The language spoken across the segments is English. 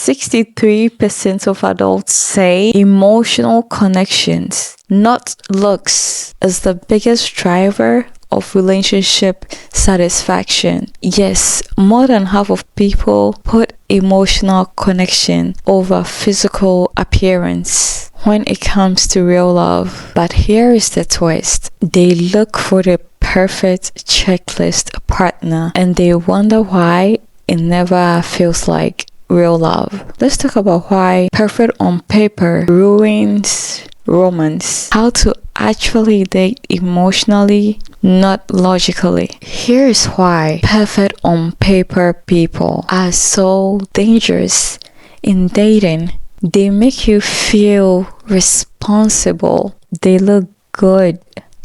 63% of adults say emotional connections, not looks, is the biggest driver of relationship satisfaction. Yes, more than half of people put emotional connection over physical appearance when it comes to real love. But here is the twist. They look for the perfect checklist partner and they wonder why it never feels like real love. Let's talk about why perfect on paper ruins romance. How to actually date emotionally, not logically. Here's why perfect on paper people are so dangerous in dating. They make you feel responsible. They look good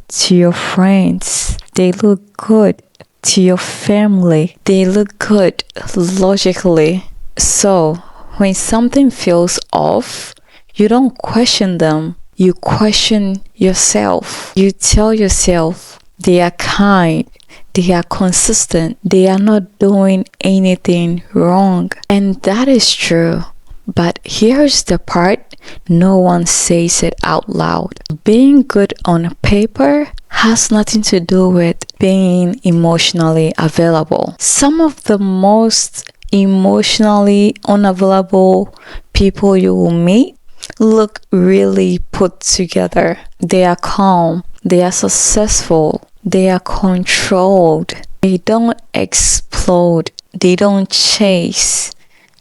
to your friends. They look good to your family. They look good logically. So when something feels off, you don't question them. You question yourself. You tell yourself they are kind. They are consistent. They are not doing anything wrong. And that is true. But here's the part no one says it out loud. Being good on paper has nothing to do with being emotionally available. Some of the most emotionally unavailable people you will meet look really put together. They are calm. They are successful. They are controlled. They don't explode. They don't chase.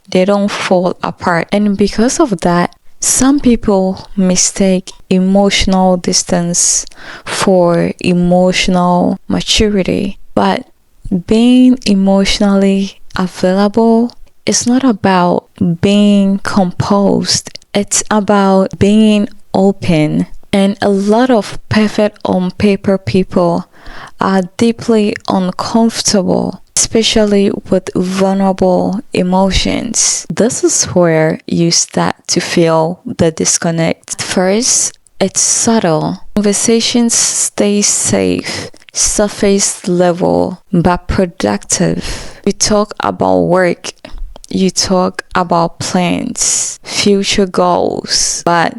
They don't fall apart. And because of that, some people mistake emotional distance for emotional maturity. But being emotionally available is not about being composed. It's about being open. And a lot of perfect on paper people are deeply uncomfortable, especially with vulnerable emotions. This is where you start to feel the disconnect. First, it's subtle. Conversations stay safe, surface level, but productive. You talk about work. You talk about plans, future goals, but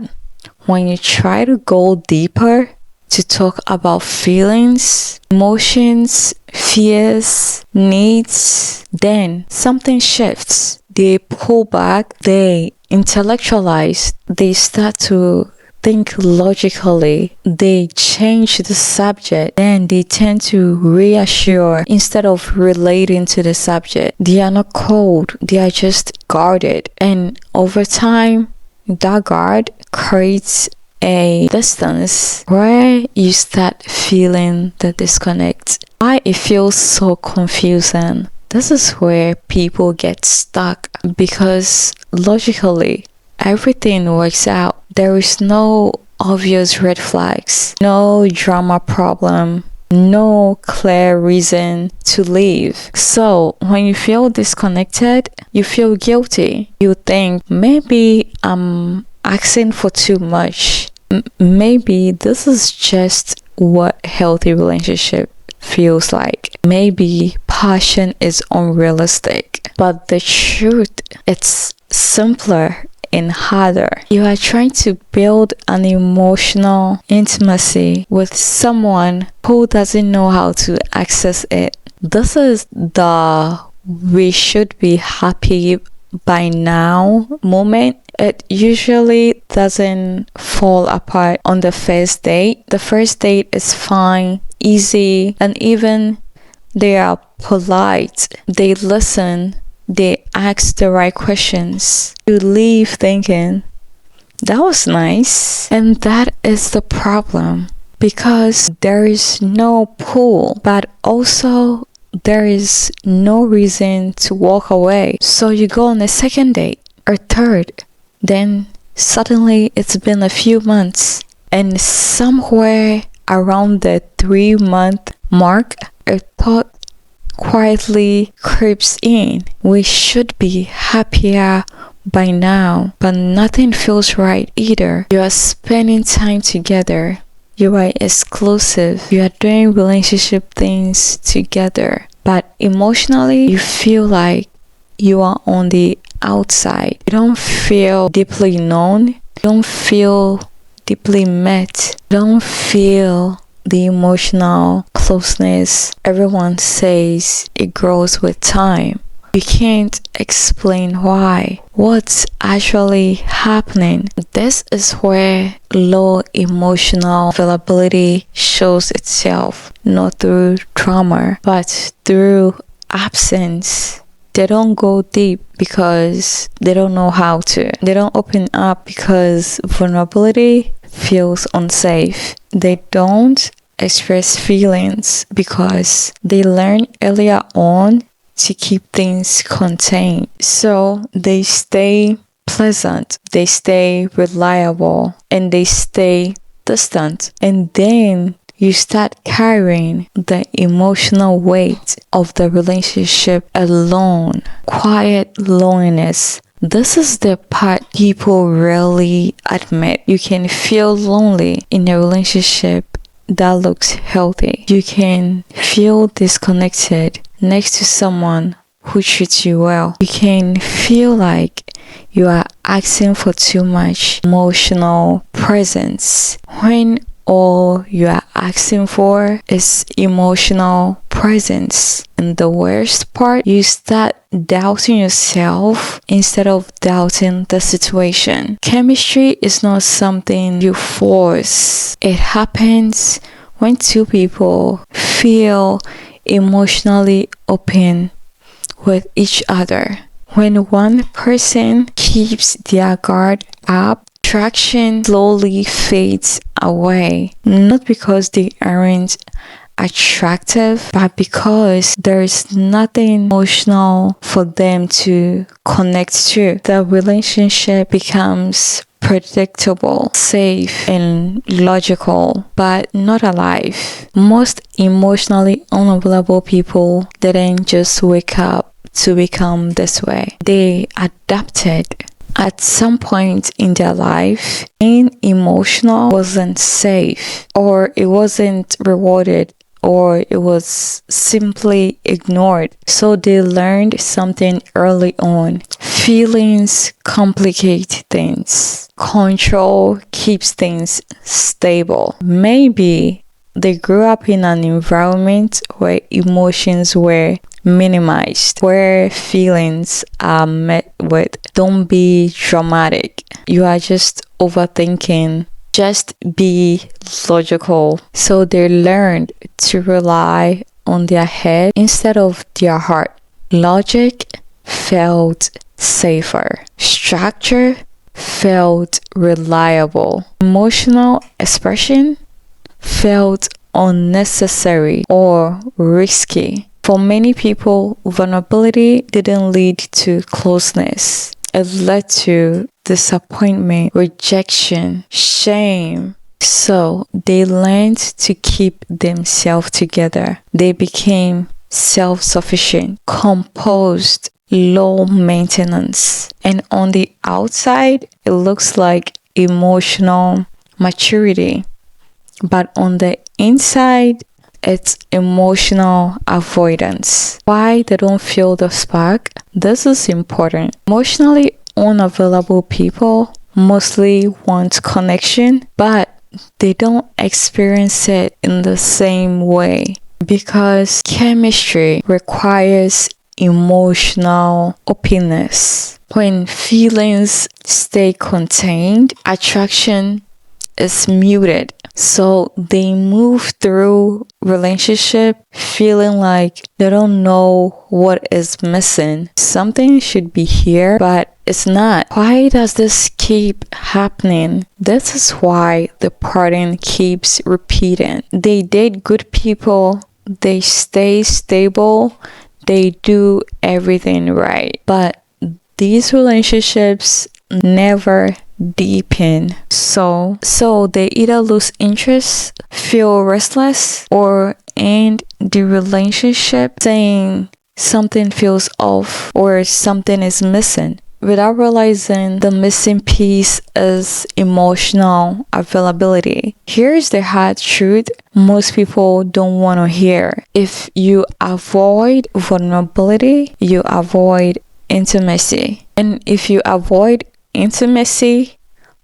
when you try to go deeper, to talk about feelings, emotions, fears, needs, then something shifts. They pull back, they intellectualize, they start to think logically, they change the subject, then they tend to reassure instead of relating to the subject. They are not cold, they are just guarded. And over time, that guard creates a distance where you start feeling the disconnect. Why it feels so confusing. This is where people get stuck because logically everything works out. There is no obvious red flags, no drama problem, no clear reason to leave. So when you feel disconnected, you feel guilty. You think maybe I'm asking for too much. Maybe this is just what healthy relationship feels like. Maybe passion is unrealistic. But the truth, it's simpler and harder. You are trying to build an emotional intimacy with someone who doesn't know how to access it. This is the we should be happy by now moment. It usually doesn't fall apart on the first date. The first date is fine, easy, and even they are polite. They listen. They ask the right questions. You leave thinking, that was nice. And that is the problem because there is no pull, but also there is no reason to walk away. So you go on a second date or third. Then suddenly it's been a few months and somewhere around the 3-month mark, a thought quietly creeps in. We should be happier by now, but nothing feels right either. You are spending time together. You are exclusive. You are doing relationship things together. But emotionally, you feel like you are on the outside. You don't feel deeply known. You don't feel deeply met. You don't feel the emotional closeness everyone says it grows with time. You can't explain why. What's actually happening? This is where low emotional availability shows itself, not through trauma, but through absence. They don't go deep because they don't know how to. They don't open up because vulnerability feels unsafe. They don't express feelings because they learn earlier on to keep things contained. So they stay pleasant, they stay reliable, and they stay distant. And then you start carrying the emotional weight of the relationship alone. Quiet loneliness. This is the part people rarely admit. You can feel lonely in a relationship that looks healthy. You can feel disconnected next to someone who treats you well. You can feel like you are asking for too much emotional presence when all you are asking for is emotional presence. And the worst part, you start doubting yourself instead of doubting the situation. Chemistry is not something you force. It happens when two people feel emotionally open with each other. When one person keeps their guard up, attraction slowly fades away. Not because they aren't attractive, but because there's nothing emotional for them to connect to. The relationship becomes predictable, safe, and logical, but not alive. Most emotionally unavailable people didn't just wake up to become this way. They adapted. At some point in their life, being emotional wasn't safe, or it wasn't rewarded, or it was simply ignored. So they learned something early on. Feelings complicate things. Control keeps things stable. Maybe they grew up in an environment where emotions were minimized, where feelings are met with "don't be dramatic, you are just overthinking, just be logical." So they learned to rely on their head instead of their heart. Logic felt safer. Structure felt reliable. Emotional expression felt unnecessary or risky. For many people, vulnerability didn't lead to closeness. It led to disappointment, rejection, shame. So they learned to keep themselves together. They became self-sufficient, composed, low maintenance. And on the outside, it looks like emotional maturity. But on the inside, it's emotional avoidance. Why they don't feel the spark? This is important. Emotionally unavailable people mostly want connection, but they don't experience it in the same way because chemistry requires emotional openness. When feelings stay contained, attraction is muted. So they move through relationship feeling like they don't know what is missing. Something should be here, but it's not. Why does this keep happening? This is why the pattern keeps repeating. They date good people, they stay stable, they do everything right. But these relationships never deepen. So they either lose interest, feel restless, or end the relationship saying something feels off or something is missing, without realizing the missing piece is emotional availability. Here's the hard truth most people don't want to hear. If you avoid vulnerability, you avoid intimacy. And if you avoid intimacy,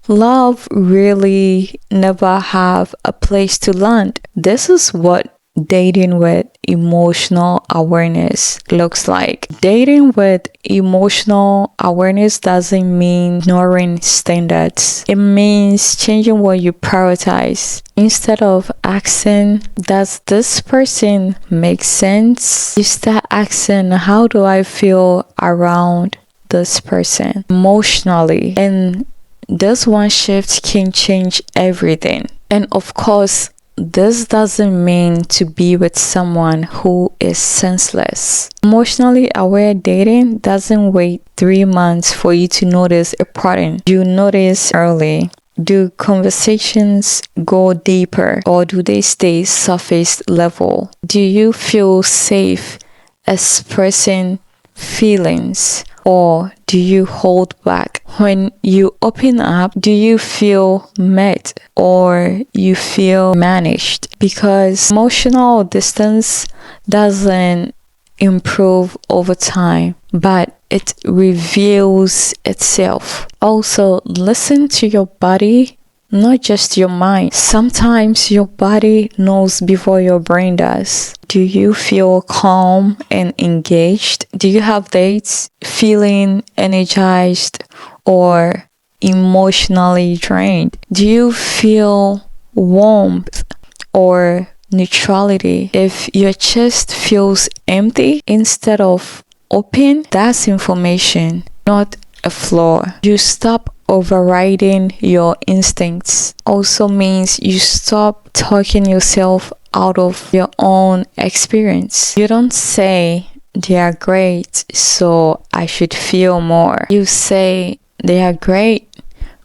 love really never have a place to land. This is what dating with emotional awareness looks like. Dating with emotional awareness doesn't mean ignoring standards. It means changing what you prioritize. Instead of asking, does this person make sense? You start asking, how do I feel around this person emotionally? And this one shift can change everything. And of course, this doesn't mean to be with someone who is senseless. Emotionally aware dating doesn't wait 3 months for you to notice a pattern. You notice early. Do conversations go deeper or do they stay surface level? Do you feel safe expressing feelings or do you hold back? When you open up, do you feel met or you feel managed? Because emotional distance doesn't improve over time, but it reveals itself. Also, listen to your body, not just your mind. Sometimes your body knows before your brain does. Do you feel calm and engaged? Do you have dates feeling energized or emotionally drained? Do you feel warmth or neutrality? If your chest feels empty instead of open, that's information, not a flaw. You stop overriding your instincts. Also means you stop talking yourself out of your own experience. You don't say they are great, so I should feel more. You say they are great,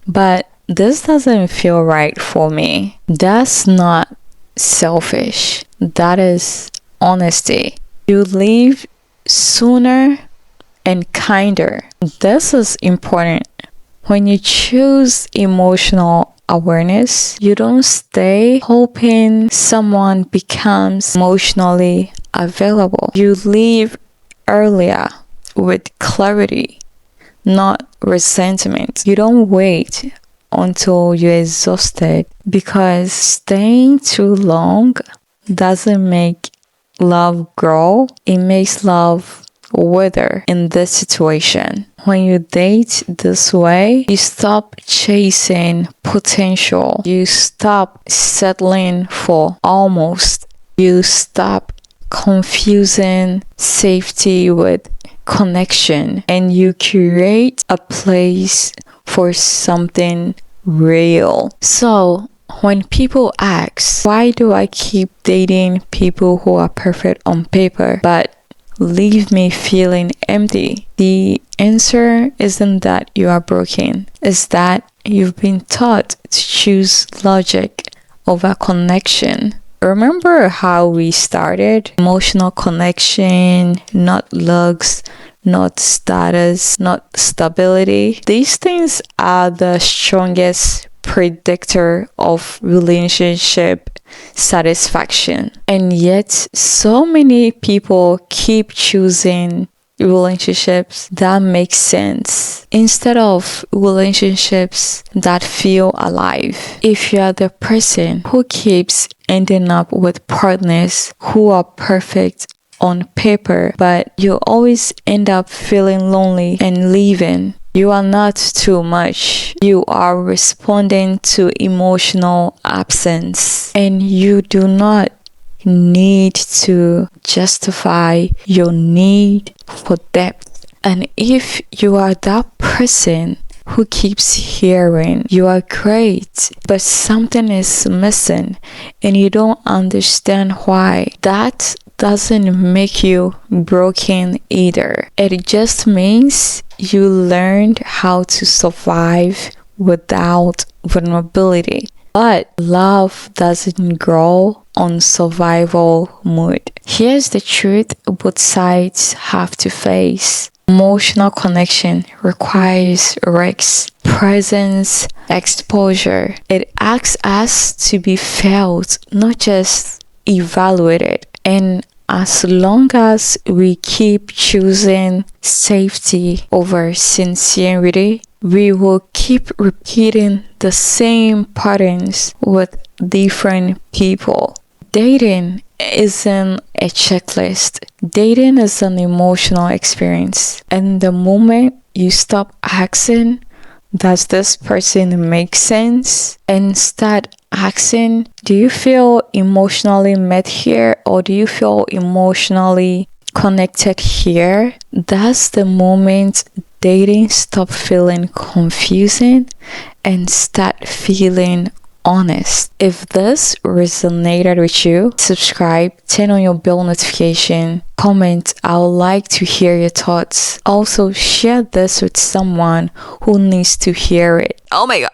but this doesn't feel right for me. That's not selfish. That is honesty. You leave sooner and kinder. This is important. When you choose emotional awareness, you don't stay hoping someone becomes emotionally available. You leave earlier with clarity, not resentment. You don't wait until you're exhausted, because staying too long doesn't make love grow. It makes love wither in this situation. When you date this way, you stop chasing potential. You stop settling for almost. You stop confusing safety with connection, and you create a place for something real. So when people ask, why do I keep dating people who are perfect on paper but leave me feeling empty? The answer isn't that you are broken. It's that you've been taught to choose logic over connection. Remember how we started? Emotional connection, not looks, not status, not stability. These things are the strongest predictor of relationship satisfaction. And yet, so many people keep choosing relationships that make sense instead of relationships that feel alive. If you are the person who keeps ending up with partners who are perfect on paper, but you always end up feeling lonely and leaving, you are not too much. You are responding to emotional absence, and you do not need to justify your need for depth. And if you are that person who keeps hearing you are great but something is missing and you don't understand why, that doesn't make you broken either. It just means you learned how to survive without vulnerability. But love doesn't grow on survival mode. Here's the truth both sides have to face. Emotional connection requires risks, presence, exposure. It asks us to be felt, not just evaluated. And as long as we keep choosing safety over sincerity, we will keep repeating the same patterns with different people. Dating isn't a checklist. Dating is an emotional experience. And the moment you stop asking, does this person make sense? And start asking, do you feel emotionally met here, or do you feel emotionally connected here? That's the moment dating stop feeling confusing and start feeling honest. If this resonated with you, subscribe, turn on your bell notification, comment. I would like to hear your thoughts. Also, share this with someone who needs to hear it. Oh my god.